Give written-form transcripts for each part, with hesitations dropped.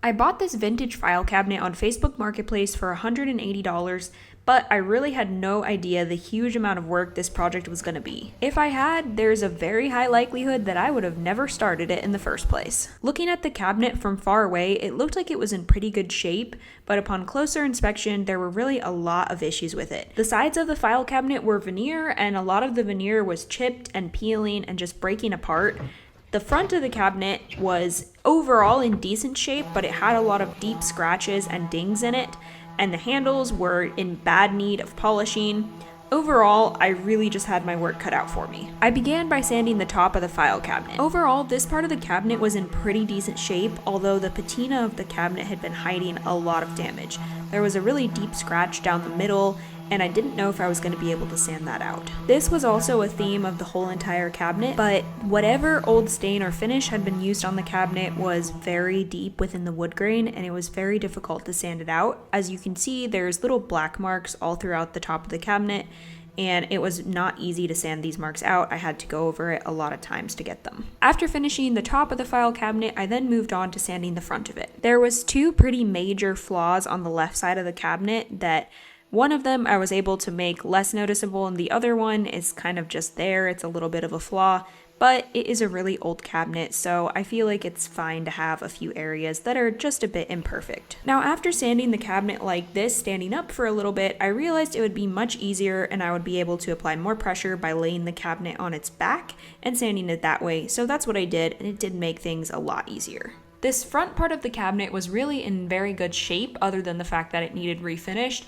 I bought this vintage file cabinet on Facebook Marketplace for $180, but I really had no idea the huge amount of work this project was going to be. If I had, there's a very high likelihood that I would have never started it in the first place. Looking at the cabinet from far away, it looked like it was in pretty good shape, but upon closer inspection, there were really a lot of issues with it. The sides of the file cabinet were veneer, and a lot of the veneer was chipped and peeling and just breaking apart. The front of the cabinet was overall in decent shape, but it had a lot of deep scratches and dings in it, and the handles were in bad need of polishing. Overall, I really just had my work cut out for me. I began by sanding the top of the file cabinet. Overall, this part of the cabinet was in pretty decent shape, although the patina of the cabinet had been hiding a lot of damage. There was a really deep scratch down the middle, and I didn't know if I was going to be able to sand that out. This was also a theme of the whole entire cabinet, but whatever old stain or finish had been used on the cabinet was very deep within the wood grain, and it was very difficult to sand it out. As you can see, there's little black marks all throughout the top of the cabinet, and it was not easy to sand these marks out. I had to go over it a lot of times to get them. After finishing the top of the file cabinet, I then moved on to sanding the front of it. There was two pretty major flaws on the left side of the cabinet that one of them I was able to make less noticeable, and the other one is kind of just there. It's a little bit of a flaw, but it is a really old cabinet, so I feel like it's fine to have a few areas that are just a bit imperfect. Now, after sanding the cabinet like this, standing up for a little bit, I realized it would be much easier and I would be able to apply more pressure by laying the cabinet on its back and sanding it that way, so that's what I did, and it did make things a lot easier. This front part of the cabinet was really in very good shape, other than the fact that it needed refinished.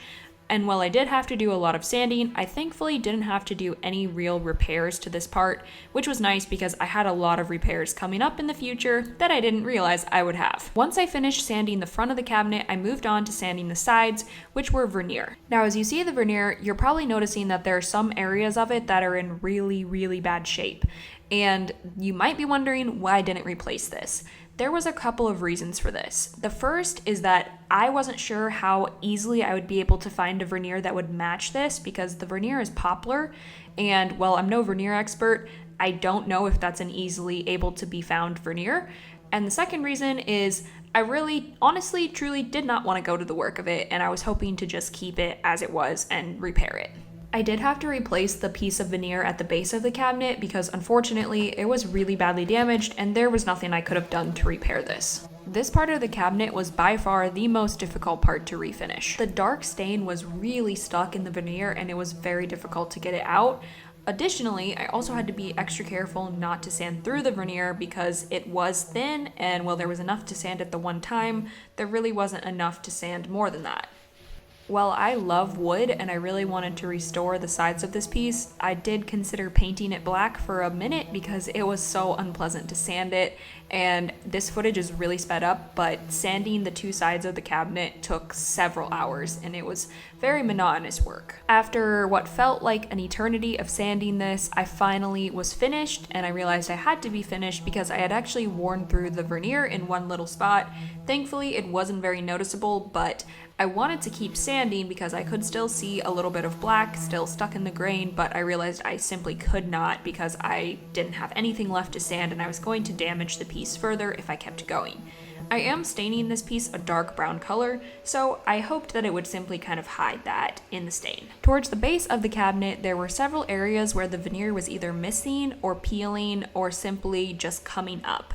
And while I did have to do a lot of sanding, I thankfully didn't have to do any real repairs to this part, which was nice because I had a lot of repairs coming up in the future that I didn't realize I would have. Once I finished sanding the front of the cabinet, I moved on to sanding the sides, which were veneer. Now, as you see the veneer, you're probably noticing that there are some areas of it that are in really, really bad shape. And you might be wondering why I didn't replace this. There was a couple of reasons for this. The first is that I wasn't sure how easily I would be able to find a veneer that would match this because the veneer is poplar, and while I'm no veneer expert, I don't know if that's an easily able to be found veneer. And the second reason is I really, honestly, truly did not want to go to the work of it, and I was hoping to just keep it as it was and repair it. I did have to replace the piece of veneer at the base of the cabinet because unfortunately it was really badly damaged and there was nothing I could have done to repair this. This part of the cabinet was by far the most difficult part to refinish. The dark stain was really stuck in the veneer and it was very difficult to get it out. Additionally, I also had to be extra careful not to sand through the veneer because it was thin, and while there was enough to sand at the one time, there really wasn't enough to sand more than that. While I love wood and I really wanted to restore the sides of this piece, I did consider painting it black for a minute because it was so unpleasant to sand it, and this footage is really sped up, but sanding the two sides of the cabinet took several hours and it was very monotonous work. After what felt like an eternity of sanding this, I finally was finished, and I realized I had to be finished because I had actually worn through the veneer in one little spot. Thankfully, it wasn't very noticeable, but I wanted to keep sanding because I could still see a little bit of black still stuck in the grain, but I realized I simply could not because I didn't have anything left to sand and I was going to damage the piece further if I kept going. I am staining this piece a dark brown color, so I hoped that it would simply kind of hide that in the stain. Towards the base of the cabinet, there were several areas where the veneer was either missing or peeling or simply just coming up.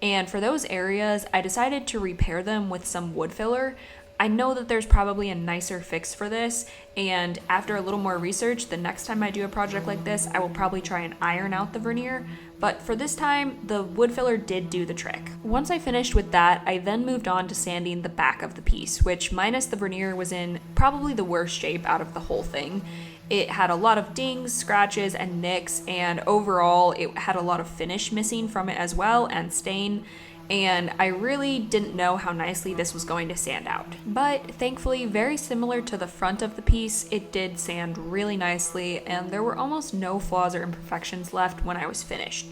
And for those areas, I decided to repair them with some wood filler. I know that there's probably a nicer fix for this, and after a little more research, the next time I do a project like this, I will probably try and iron out the veneer, but for this time, the wood filler did do the trick. Once I finished with that, I then moved on to sanding the back of the piece, which minus the veneer was in probably the worst shape out of the whole thing. It had a lot of dings, scratches, and nicks, and overall, it had a lot of finish missing from it as well, and stain. And I really didn't know how nicely this was going to sand out. But thankfully, very similar to the front of the piece, it did sand really nicely, and there were almost no flaws or imperfections left when I was finished.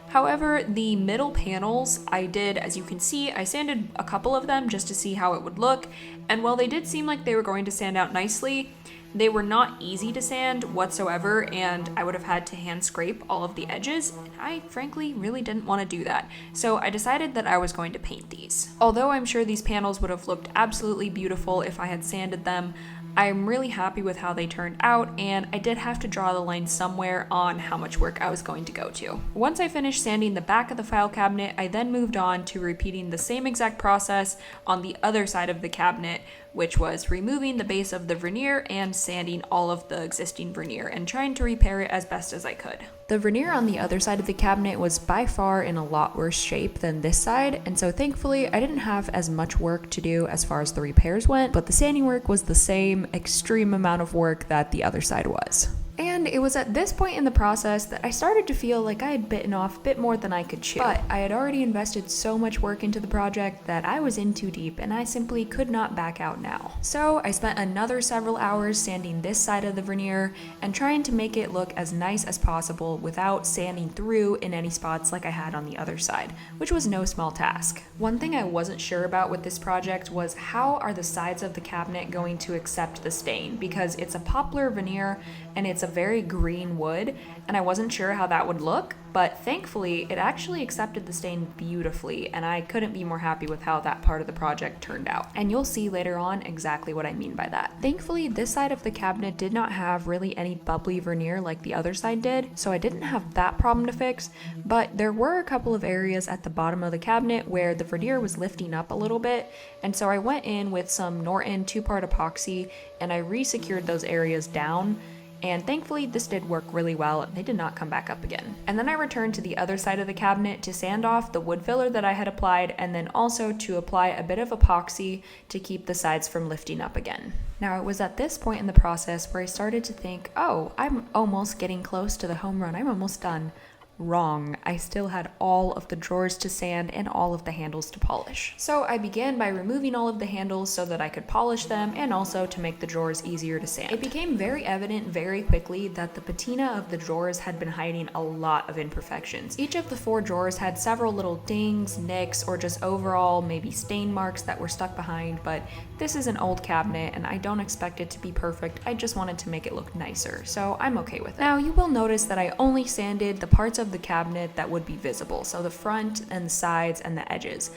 However, the middle panels, I did, as you can see, I sanded a couple of them just to see how it would look, and while they did seem like they were going to sand out nicely, They were not easy to sand whatsoever, and I would have had to hand scrape all of the edges, and I frankly really didn't want to do that. So I decided that I was going to paint these. Although I'm sure these panels would have looked absolutely beautiful if I had sanded them, I'm really happy with how they turned out, and I did have to draw the line somewhere on how much work I was going to go to. Once I finished sanding the back of the file cabinet, I then moved on to repeating the same exact process on the other side of the cabinet, which was removing the base of the veneer and sanding all of the existing veneer and trying to repair it as best as I could. The veneer on the other side of the cabinet was by far in a lot worse shape than this side, and so thankfully I didn't have as much work to do as far as the repairs went, but the sanding work was the same extreme amount of work that the other side was. And it was at this point in the process that I started to feel like I had bitten off a bit more than I could chew. But I had already invested so much work into the project that I was in too deep and I simply could not back out now. So I spent another several hours sanding this side of the veneer and trying to make it look as nice as possible without sanding through in any spots like I had on the other side, which was no small task. One thing I wasn't sure about with this project was how are the sides of the cabinet going to accept the stain, because it's a poplar veneer and it's a very green wood, and I wasn't sure how that would look, but thankfully it actually accepted the stain beautifully, and I couldn't be more happy with how that part of the project turned out. And you'll see later on exactly what I mean by that. Thankfully, this side of the cabinet did not have really any bubbly veneer like the other side did, so I didn't have that problem to fix, but there were a couple of areas at the bottom of the cabinet where the veneer was lifting up a little bit, and so I went in with some Norton 2-part epoxy and I re-secured those areas down. And thankfully this did work really well, they did not come back up again. And then I returned to the other side of the cabinet to sand off the wood filler that I had applied, and then also to apply a bit of epoxy to keep the sides from lifting up again. Now it was at this point in the process where I started to think, oh, I'm almost getting close to the home run, I'm almost done. Wrong. I still had all of the drawers to sand and all of the handles to polish. So I began by removing all of the handles so that I could polish them and also to make the drawers easier to sand. It became very evident very quickly that the patina of the drawers had been hiding a lot of imperfections. Each of the 4 drawers had several little dings, nicks, or just overall maybe stain marks that were stuck behind, but this is an old cabinet and I don't expect it to be perfect. I just wanted to make it look nicer, so I'm okay with it. Now you will notice that I only sanded the parts of the cabinet that would be visible, so the front and the sides and the edges.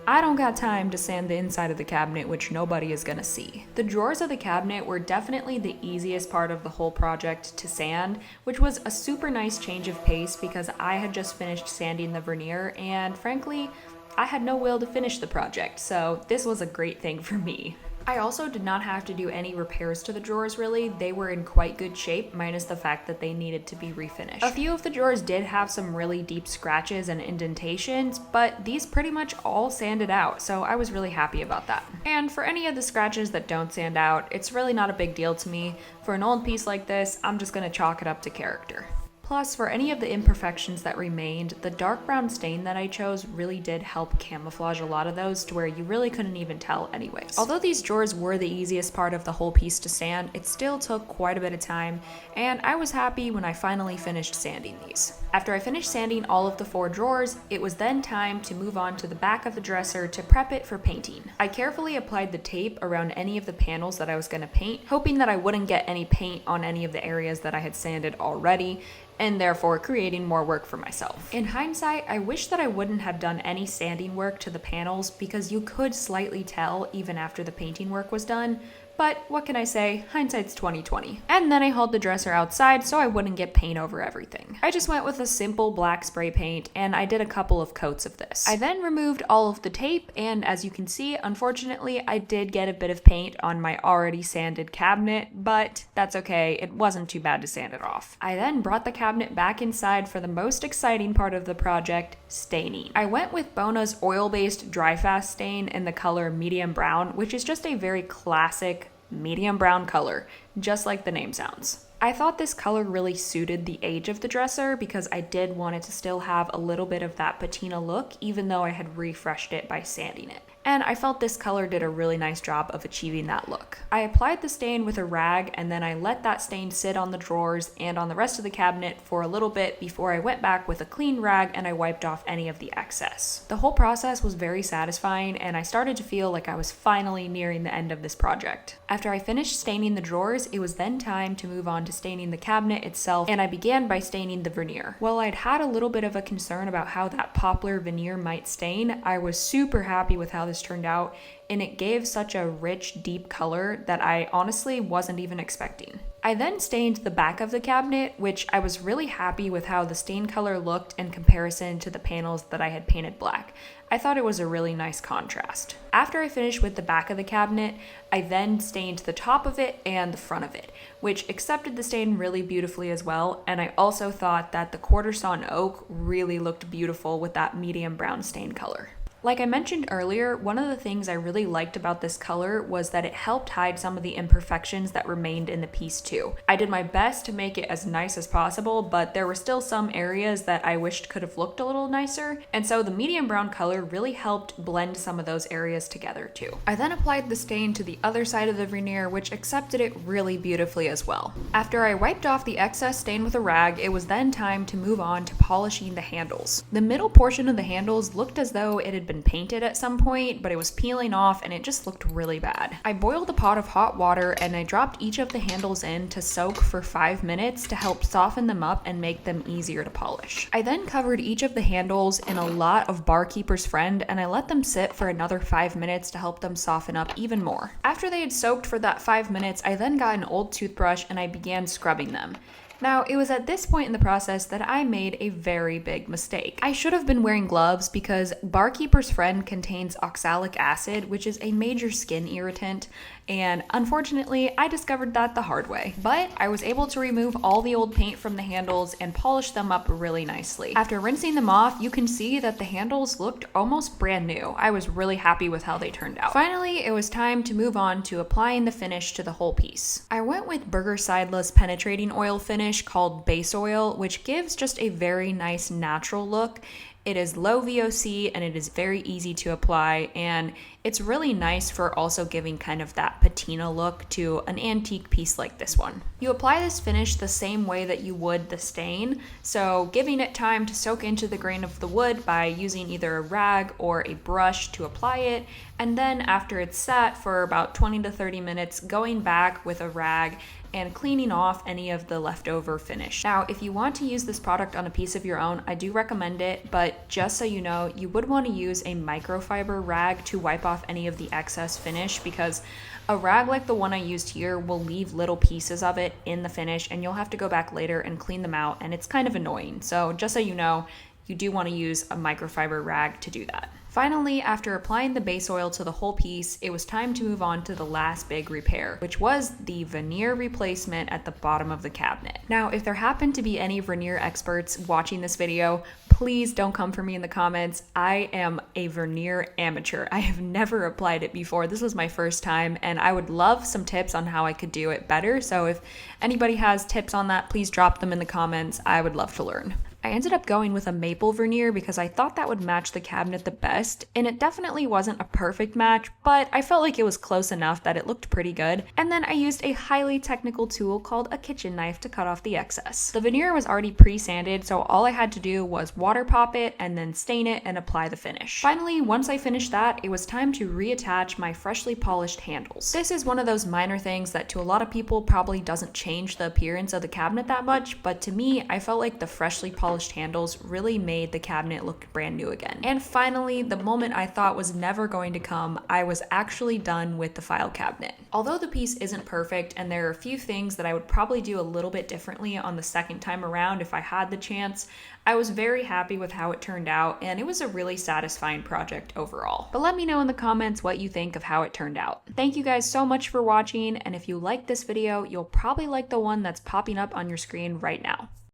I don't got time to sand the inside of the cabinet, which nobody is gonna see. The drawers of the cabinet were definitely the easiest part of the whole project to sand, which was a super nice change of pace because I had just finished sanding the veneer and frankly, I had no will to finish the project, so this was a great thing for me. I also did not have to do any repairs to the drawers really. They were in quite good shape, minus the fact that they needed to be refinished. A few of the drawers did have some really deep scratches and indentations, but these pretty much all sanded out, so I was really happy about that. And for any of the scratches that don't sand out, it's really not a big deal to me. For an old piece like this, I'm just gonna chalk it up to character. Plus, for any of the imperfections that remained, the dark brown stain that I chose really did help camouflage a lot of those to where you really couldn't even tell anyways. Although these drawers were the easiest part of the whole piece to sand, it still took quite a bit of time, and I was happy when I finally finished sanding these. After I finished sanding all of the 4 drawers, it was then time to move on to the back of the dresser to prep it for painting. I carefully applied the tape around any of the panels that I was going to paint, hoping that I wouldn't get any paint on any of the areas that I had sanded already, and therefore creating more work for myself. In hindsight, I wish that I wouldn't have done any sanding work to the panels because you could slightly tell even after the painting work was done, but what can I say? Hindsight's 20/20. And then I hauled the dresser outside so I wouldn't get paint over everything. I just went with a simple black spray paint and I did a couple of coats of this. I then removed all of the tape, and as you can see, unfortunately, I did get a bit of paint on my already sanded cabinet, but that's okay, it wasn't too bad to sand it off. I then brought the cabinet back inside for the most exciting part of the project, staining. I went with Bona's oil-based dry fast stain in the color medium brown, which is just a very classic medium brown color, just like the name sounds. I thought this color really suited the age of the dresser because I did want it to still have a little bit of that patina look, even though I had refreshed it by sanding it. and I felt this color did a really nice job of achieving that look. I applied the stain with a rag, and then I let that stain sit on the drawers and on the rest of the cabinet for a little bit before I went back with a clean rag and I wiped off any of the excess. The whole process was very satisfying, and I started to feel like I was finally nearing the end of this project. After I finished staining the drawers, it was then time to move on to staining the cabinet itself, and I began by staining the veneer. While I'd had a little bit of a concern about how that poplar veneer might stain, I was super happy with how this turned out, and it gave such a rich, deep color that I honestly wasn't even expecting. I then stained the back of the cabinet, which I was really happy with how the stain color looked in comparison to the panels that I had painted black. I thought it was a really nice contrast. After I finished with the back of the cabinet, I then stained the top of it and the front of it, which accepted the stain really beautifully as well, and I also thought that the quarter sawn oak really looked beautiful with that medium brown stain color. Like I mentioned earlier, one of the things I really liked about this color was that it helped hide some of the imperfections that remained in the piece too. I did my best to make it as nice as possible, but there were still some areas that I wished could have looked a little nicer, and so the medium brown color really helped blend some of those areas together too. I then applied the stain to the other side of the veneer, which accepted it really beautifully as well. After I wiped off the excess stain with a rag, it was then time to move on to polishing the handles. The middle portion of the handles looked as though it had been painted at some point, but it was peeling off and it just looked really bad. I boiled a pot of hot water and I dropped each of the handles in to soak for 5 minutes to help soften them up and make them easier to polish. I then covered each of the handles in a lot of Barkeeper's Friend and I let them sit for another 5 minutes to help them soften up even more. After they had soaked for that 5 minutes, I then got an old toothbrush and I began scrubbing them. Now, it was at this point in the process that I made a very big mistake. I should have been wearing gloves because Barkeeper's Friend contains oxalic acid, which is a major skin irritant, and unfortunately, I discovered that the hard way. But I was able to remove all the old paint from the handles and polish them up really nicely. After rinsing them off, you can see that the handles looked almost brand new. I was really happy with how they turned out. Finally, it was time to move on to applying the finish to the whole piece. I went with Burger Sideless penetrating oil finish called Base Oil, which gives just a very nice natural look. It is low VOC and it is very easy to apply, and it's really nice for also giving kind of that patina look to an antique piece like this one. You apply this finish the same way that you would the stain, so giving it time to soak into the grain of the wood by using either a rag or a brush to apply it, and then after it's sat for about 20 to 30 minutes, going back with a rag and cleaning off any of the leftover finish. Now, if you want to use this product on a piece of your own, I do recommend it, but just so you know, you would want to use a microfiber rag to wipe off any of the excess finish, because a rag like the one I used here will leave little pieces of it in the finish and you'll have to go back later and clean them out, and it's kind of annoying. So just so you know, you do want to use a microfiber rag to do that. Finally, after applying the base oil to the whole piece, it was time to move on to the last big repair, which was the veneer replacement at the bottom of the cabinet. Now, if there happen to be any veneer experts watching this video, please don't come for me in the comments. I am a veneer amateur. I have never applied it before. This was my first time, and I would love some tips on how I could do it better. So if anybody has tips on that, please drop them in the comments. I would love to learn. I ended up going with a maple veneer because I thought that would match the cabinet the best, and it definitely wasn't a perfect match, but I felt like it was close enough that it looked pretty good. And then I used a highly technical tool called a kitchen knife to cut off the excess. The veneer was already pre-sanded, so all I had to do was water pop it and then stain it and apply the finish. Finally, once I finished that, it was time to reattach my freshly polished handles. This is one of those minor things that to a lot of people probably doesn't change the appearance of the cabinet that much, but to me, I felt like the freshly polished handles really made the cabinet look brand new again. And finally, the moment I thought was never going to come, I was actually done with the file cabinet. Although the piece isn't perfect and there are a few things that I would probably do a little bit differently on the second time around if I had the chance, I was very happy with how it turned out, and it was a really satisfying project overall. But let me know in the comments what you think of how it turned out. Thank you guys so much for watching, and if you liked this video, you'll probably like the one that's popping up on your screen right now.